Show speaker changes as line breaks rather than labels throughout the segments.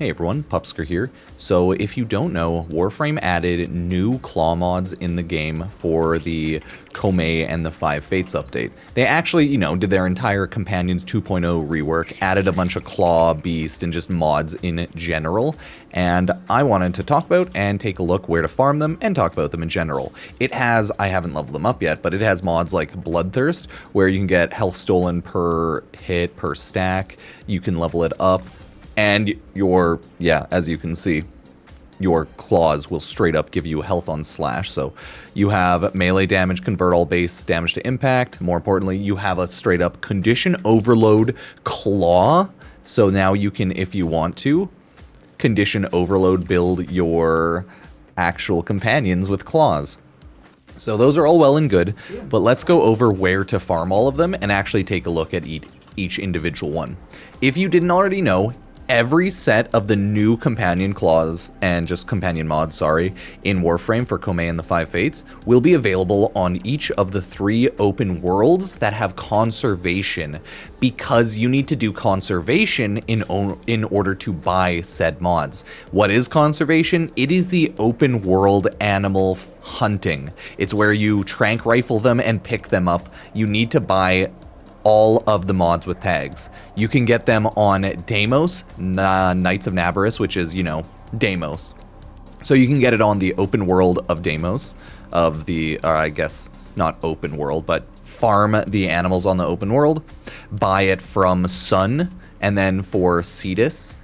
Hey everyone, Pupsker here. So if you don't know, Warframe added new claw mods in the game for the Komei and the Five Fates update. They actually, did their entire Companions 2.0 rework, added a bunch of claw, beast, and just mods in general, and I wanted to talk about and take a look where to farm them and talk about them in general. It has, I haven't leveled them up yet, but it has mods like Bloodthirst, where you can get health stolen per hit, per stack, you can level it up, and as you can see, your claws will straight up give you health on slash. So you have melee damage, convert all base damage to impact. More importantly, you have a straight up condition overload claw. So now you can, if you want to, condition overload build your actual companions with claws. So those are all well and good, but let's go over where to farm all of them and actually take a look at each individual one. If you didn't already know, every set of the new companion claws and just companion mods, in Warframe for Komei and the Five Fates will be available on each of the 3 open worlds that have conservation, because you need to do conservation in order to buy said mods. What is conservation? It is the open world animal hunting. It's where you tranq rifle them and pick them up. You need to buy all of the mods with tags. You can get them on Deimos, Knights of Navarus, which is, Deimos. So you can get it on the open world of Deimos, of the, I guess, not open world, but farm the animals on the open world, buy it from Sun, and then for Cetus,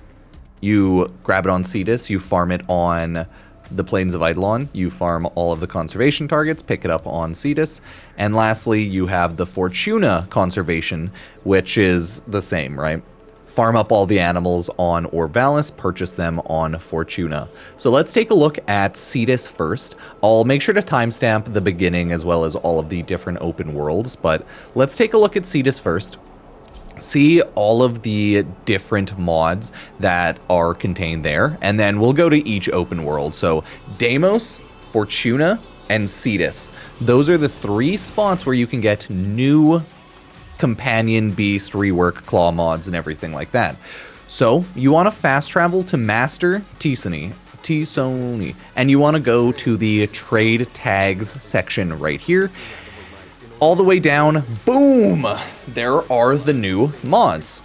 you grab it on Cetus, you farm it on the Plains of Eidolon, you farm all of the conservation targets, pick it up on Cetus, and lastly, you have the Fortuna conservation, which is the same, right? Farm up all the animals on Orvalis, purchase them on Fortuna. So let's take a look at Cetus first. I'll make sure to timestamp the beginning as well as all of the different open worlds, but let's take a look at Cetus first. See all of the different mods that are contained there, and then we'll go to each open world. So Deimos, Fortuna, and Cetus. Those are the 3 spots where you can get new companion beast rework claw mods and everything like that. So you want to fast travel to Master Tisoni, and you want to go to the trade tags section right here. All the way down, boom, there are the new mods.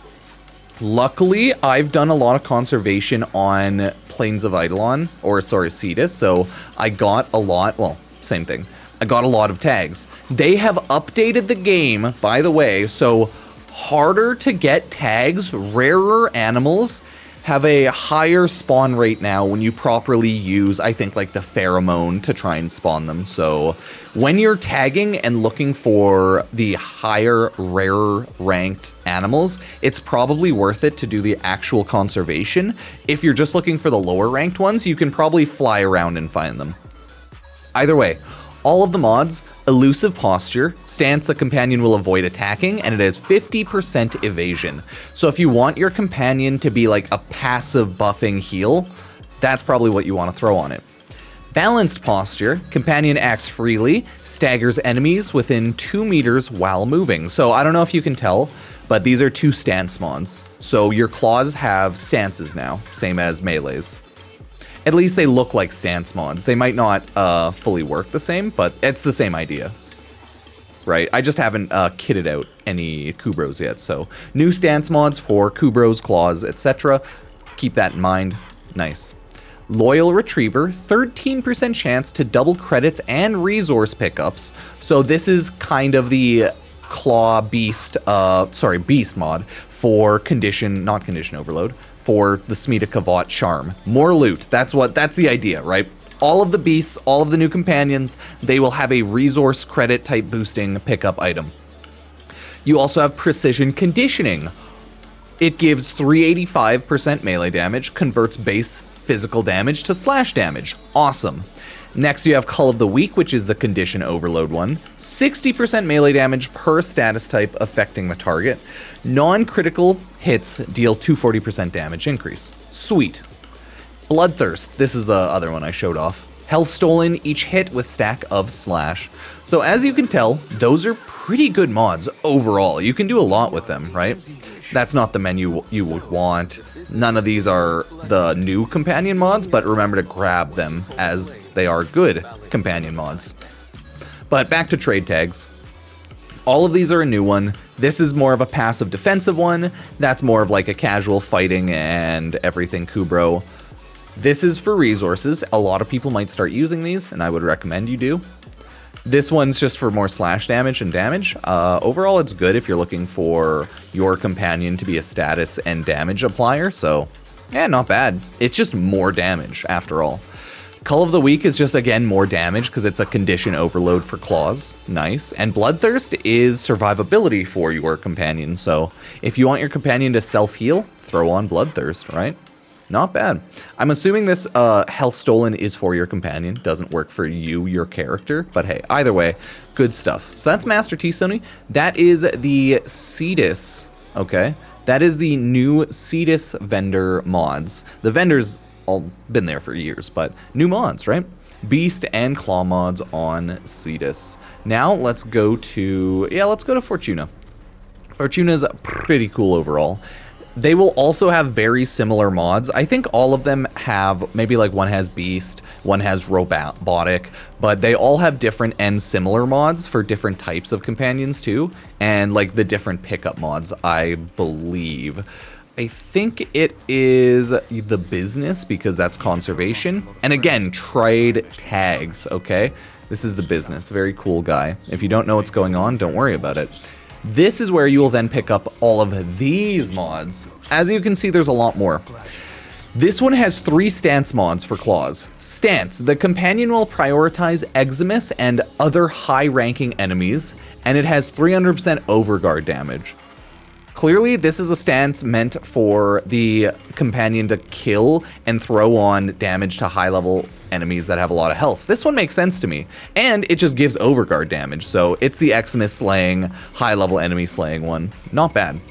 Luckily, I've done a lot of conservation on Plains of Eidolon, Cetus, so I got a lot, well, same thing. I got a lot of tags. They have updated the game, by the way, so harder to get tags, rarer animals have a higher spawn rate now when you properly use, I think, like the pheromone to try and spawn them. So when you're tagging and looking for the higher, rarer ranked animals, it's probably worth it to do the actual conservation. If you're just looking for the lower ranked ones, you can probably fly around and find them. Either way, all of the mods, elusive posture, stance the companion will avoid attacking, and it has 50% evasion. So if you want your companion to be like a passive buffing heal, that's probably what you want to throw on it. Balanced posture, companion acts freely, staggers enemies within 2 meters while moving. So I don't know if you can tell, but these are 2 stance mods. So your claws have stances now, same as melees. At least they look like stance mods. They might not fully work the same, but it's the same idea, right? I just haven't kitted out any Kubros yet, so new stance mods for Kubros, claws, etc. Keep that in mind. Nice. Loyal Retriever, 13% chance to double credits and resource pickups. So this is kind of the claw beast, beast mod for not condition overload, for the Smita Kavat charm. More loot, that's the idea, right? All of the beasts, all of the new companions, they will have a resource credit type boosting pickup item. You also have Precision Conditioning. It gives 385% melee damage, converts base physical damage to slash damage. Awesome. Next, you have Cull of the Week, which is the condition overload one. 60% melee damage per status type affecting the target. Non-critical hits deal 240% damage increase. Sweet. Bloodthirst. This is the other one I showed off. Health stolen each hit with stack of slash. So as you can tell, those are pretty good mods overall. You can do a lot with them, right? That's not the menu you would want. None of these are the new companion mods, but remember to grab them as they are good companion mods. But back to trade tags. All of these are a new one. This is more of a passive defensive one. That's more of like a casual fighting and everything Kubro. This is for resources. A lot of people might start using these, and I would recommend you do. This one's just for more slash damage and damage. Overall, it's good if you're looking for your companion to be a status and damage applier, so yeah, not bad. It's just more damage, after all. Cull of the Week is just, again, more damage because it's a condition overload for claws. Nice. And Bloodthirst is survivability for your companion, so if you want your companion to self-heal, throw on Bloodthirst, right? Not bad. I'm assuming this health stolen is for your companion. Doesn't work for you, your character. But hey, either way, good stuff. So that's Master T, Sony. That is the Cetus, okay? That is the new Cetus vendor mods. The vendors all been there for years, but new mods, right? Beast and Claw mods on Cetus. Now let's go to, let's go to Fortuna. Fortuna's pretty cool overall. They will also have very similar mods. I think all of them have, maybe like one has Beast, one has Robotic, but they all have different and similar mods for different types of companions too, and like the different pickup mods, I believe. I think it is the business because that's conservation. And again, trade tags, okay? This is the business, very cool guy. If you don't know what's going on, don't worry about it. This is where you will then pick up all of these mods. As you can see, there's a lot more. This one has 3 stance mods for claws. Stance, the companion will prioritize Eximus and other high-ranking enemies, and it has 300% overguard damage. Clearly, this is a stance meant for the companion to kill and throw on damage to high-level enemies that have a lot of health. This one makes sense to me, and it just gives overguard damage, so it's the Eximus slaying, high-level enemy slaying one. Not bad.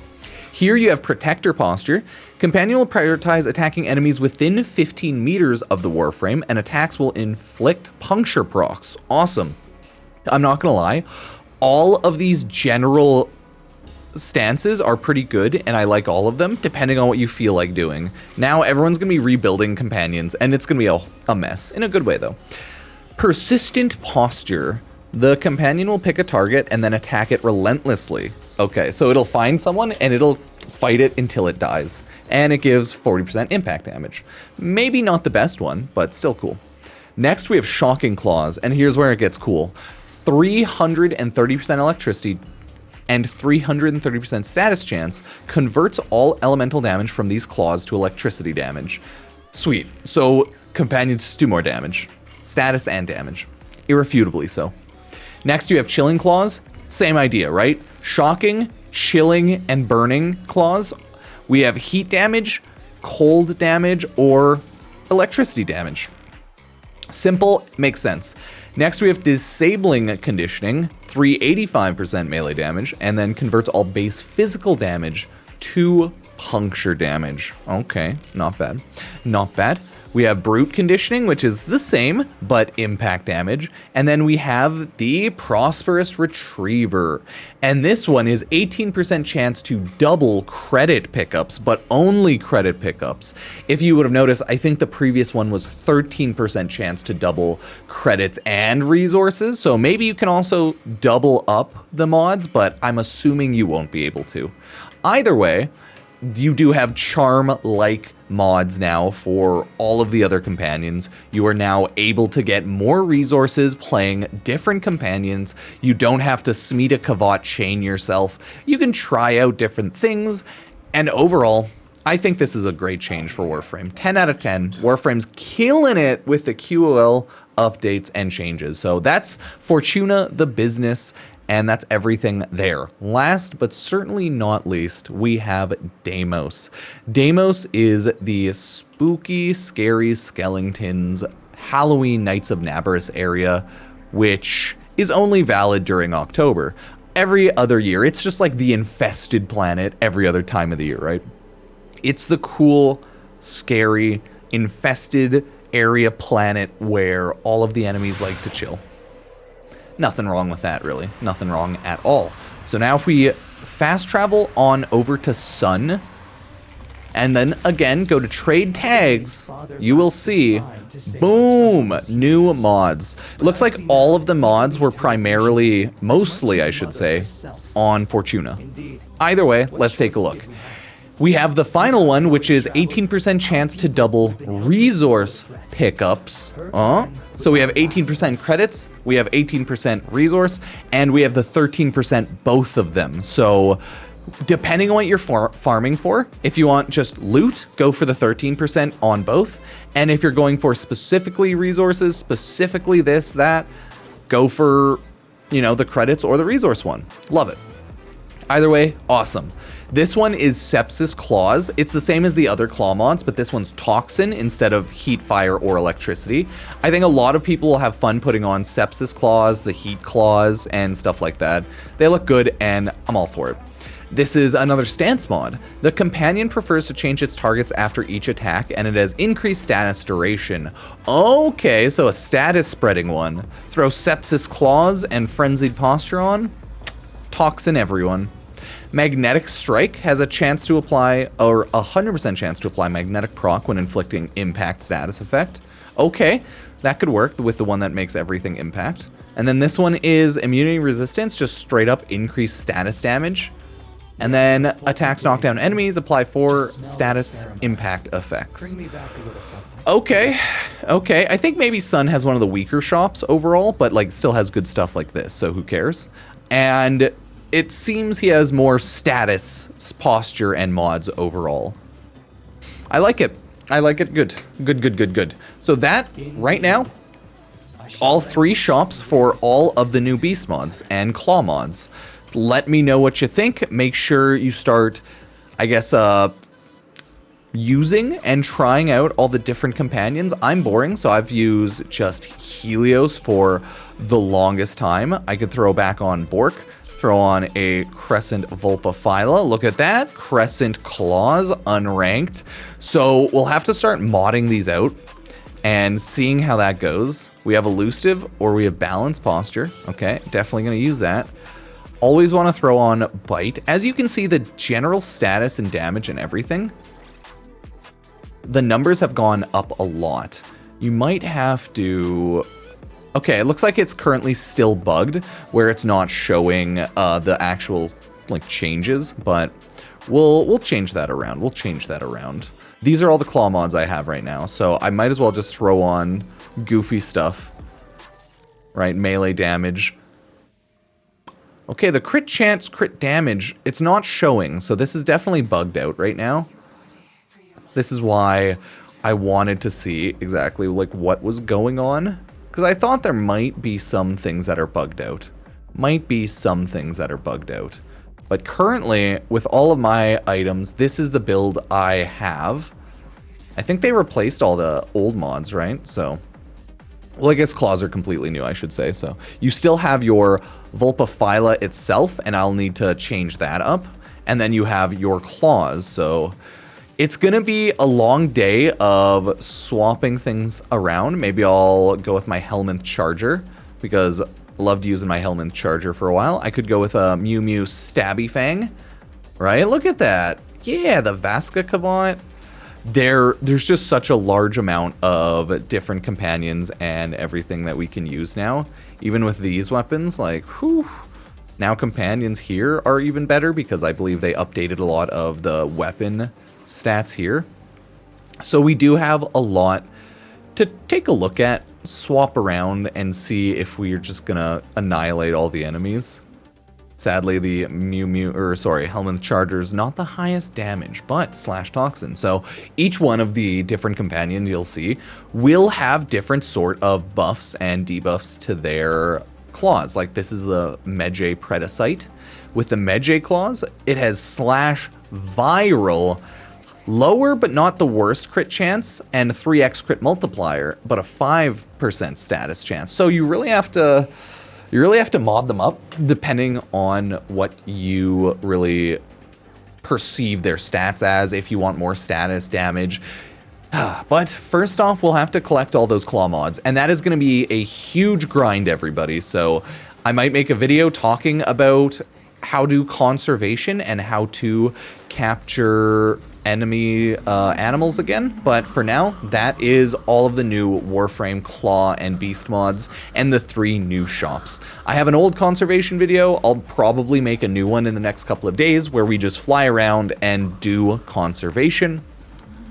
Here you have Protector Posture. Companion will prioritize attacking enemies within 15 meters of the Warframe, and attacks will inflict puncture procs. Awesome. I'm not gonna lie, all of these general stances are pretty good, and I like all of them, depending on what you feel like doing. Now everyone's gonna be rebuilding companions, and it's gonna be a mess, in a good way though. Persistent Posture. The companion will pick a target and then attack it relentlessly. Okay, so it'll find someone and it'll fight it until it dies, and it gives 40% impact damage. Maybe not the best one, but still cool. Next we have Shocking Claws, and here's where it gets cool. 330% electricity and 330% status chance converts all elemental damage from these claws to electricity damage. Sweet. So companions do more damage. Status and damage. Irrefutably so. Next you have Chilling Claws. Same idea, right? Shocking, chilling, and burning claws. We have heat damage, cold damage, or electricity damage. Simple, makes sense. Next we have Disabling Conditioning, 385% melee damage, and then converts all base physical damage to puncture damage. Okay, not bad. Not bad. We have Brute Conditioning, which is the same, but impact damage. And then we have the Prosperous Retriever. And this one is 18% chance to double credit pickups, but only credit pickups. If you would have noticed, I think the previous one was 13% chance to double credits and resources. So maybe you can also double up the mods, but I'm assuming you won't be able to. Either way, you do have charm-like mods now for all of the other companions. You are now able to get more resources playing different companions. You don't have to Smita Kavat chain yourself. You can try out different things. And overall, I think this is a great change for Warframe. 10 out of 10. Warframe's killing it with the QOL updates and changes. So that's Fortuna, the business, and that's everything there. Last, but certainly not least, we have Deimos. Deimos is the spooky, scary skeletons Halloween Nights of Nabarus area, which is only valid during October. Every other year, it's just like the infested planet every other time of the year, right? It's the cool, scary, infested area planet where all of the enemies like to chill. Nothing wrong with that, really. Nothing wrong at all. So now if we fast travel on over to Sun, and then again go to trade tags, you will see, boom, new mods. It looks like all of the mods were primarily, mostly I should say, on Fortuna. Either way, let's take a look. We have the final one, which is 18% chance to double resource pickups. So we have 18% credits, we have 18% resource, and we have the 13% both of them. So depending on what you're farming for, if you want just loot, go for the 13% on both. And if you're going for specifically resources, specifically this, that, go for, you know, the credits or the resource one. Love it. Either way, awesome. This one is Sepsis Claws. It's the same as the other claw mods, but this one's Toxin instead of Heat, Fire, or Electricity. I think a lot of people will have fun putting on Sepsis Claws, the Heat Claws, and stuff like that. They look good, and I'm all for it. This is another stance mod. The companion prefers to change its targets after each attack, and it has increased status duration. Okay, so a status spreading one. Throw Sepsis Claws and Frenzied Posture on. Toxin everyone. Magnetic Strike has a chance to apply, or 100% chance to apply Magnetic Proc when inflicting impact status effect. Okay, that could work with the one that makes everything impact. And then this one is Immunity Resistance, just straight up increased status damage. And then attacks knock down enemies, apply 4 status impact effects. Okay, okay. I think maybe Sun has one of the weaker shops overall, but like still has good stuff like this, so who cares? And it seems he has more status, posture, and mods overall. I like it. I like it. Good. Good, good, good, good. So that, right now, all 3 shops for all of the new beast mods and claw mods. Let me know what you think. Make sure you start, I guess, using and trying out all the different companions. I'm boring, so I've used just Helios for the longest time. I could throw back on Bork, throw on a Crescent Vulpaphyla. Look at that. Crescent Claws, unranked. So we'll have to start modding these out and seeing how that goes. We have Elusive or we have Balanced Posture. Okay, definitely going to use that. Always want to throw on Bite. As you can see, the general status and damage and everything, the numbers have gone up a lot. You might have to... Okay, it looks like it's currently still bugged, where it's not showing the actual like changes, but we'll change that around. We'll change that around. These are all the claw mods I have right now, so I might as well just throw on goofy stuff. Right, melee damage. Okay, the crit chance, crit damage, it's not showing, so this is definitely bugged out right now. This is why I wanted to see exactly like what was going on, because I thought there might be some things that are bugged out. Might be some things that are bugged out. But currently, with all of my items, this is the build I have. I think they replaced all the old mods, right? So, well, I guess claws are completely new, I should say. So you still have your Vulpaphyla itself, and I'll need to change that up. And then you have your claws, so it's gonna be a long day of swapping things around. Maybe I'll go with my Helminth Charger, because I loved using my Helminth Charger for a while. I could go with a Mew Mew Stabby Fang, right? Look at that. Yeah, the Vasca Cavat. There's just such a large amount of different companions and everything that we can use now. Even with these weapons, like, whew. Now companions here are even better because I believe they updated a lot of the weapon stats here. So we do have a lot to take a look at, swap around, and see if we're just gonna annihilate all the enemies. Sadly, the Helminth Charger's not the highest damage, but slash toxin. So each one of the different companions you'll see will have different sort of buffs and debuffs to their claws. Like this is the Medjay Predacite. With the Medjay claws, it has slash viral, lower but not the worst crit chance, and 3x crit multiplier, but a 5% status chance. So you really have to mod them up depending on what you really perceive their stats as, if you want more status damage. But first off, we'll have to collect all those claw mods, and that is going to be a huge grind, everybody. So I might make a video talking about how to conservation and how to capture enemy animals again. But for now, that is all of the new Warframe Claw and Beast mods and the 3 new shops. I have an old conservation video. I'll probably make a new one in the next couple of days where we just fly around and do conservation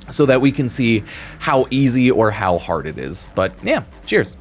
so that we can see how easy or how hard it is. But yeah, cheers.